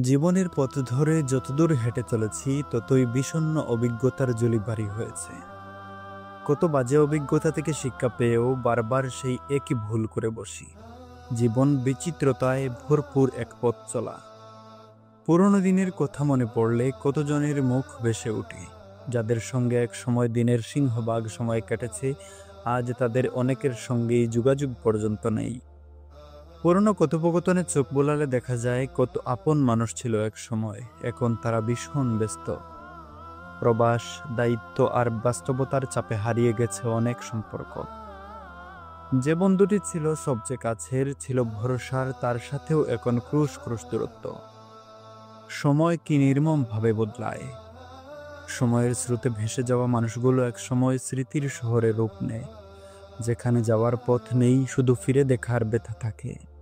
জীবনের পথ ধরে যতদূর হেঁটে চলেছি ততই বিষণ্ণ অভিজ্ঞতার ঝুলি ভারী হয়েছে। কত বাজে অভিজ্ঞতা থেকে শিক্ষা পেয়েও বারবার সেই একই ভুল করে বসি। জীবন বিচিত্রতায় ভরপুর এক পথ চলা। পুরনো দিনের কথা মনে পড়লে কতজনের মুখ ভেসে ওঠে, যাদের সঙ্গে এক সময় দিনের সিংহভাগ সময় কেটেছে। আজ তাদের অনেকের সঙ্গেই যোগাযোগ পর্যন্ত নেই। পুরনো কথোপকথনে চোখ বোলালে দেখা যায় কত আপন মানুষ ছিল এক সময়, এখন তারা ভীষণ ব্যস্ত। প্রবাস, দায়িত্ব আর বাস্তবতার চাপে হারিয়ে গেছে অনেক সম্পর্ক। যে বন্ধুটি ছিল সবচেয়ে কাছের, ছিল ভরসার, তার সাথেও এখন ক্রুশ ক্রুশ দূরত্ব। সময় কি নির্মমভাবে বদলায়। সময়ের স্রোতে ভেসে যাওয়া মানুষগুলো এক সময় স্মৃতির শহরে রূপ নেয়, যেখানে যাওয়ার পথ নেই, শুধু ফিরে দেখার ব্যথা থাকে।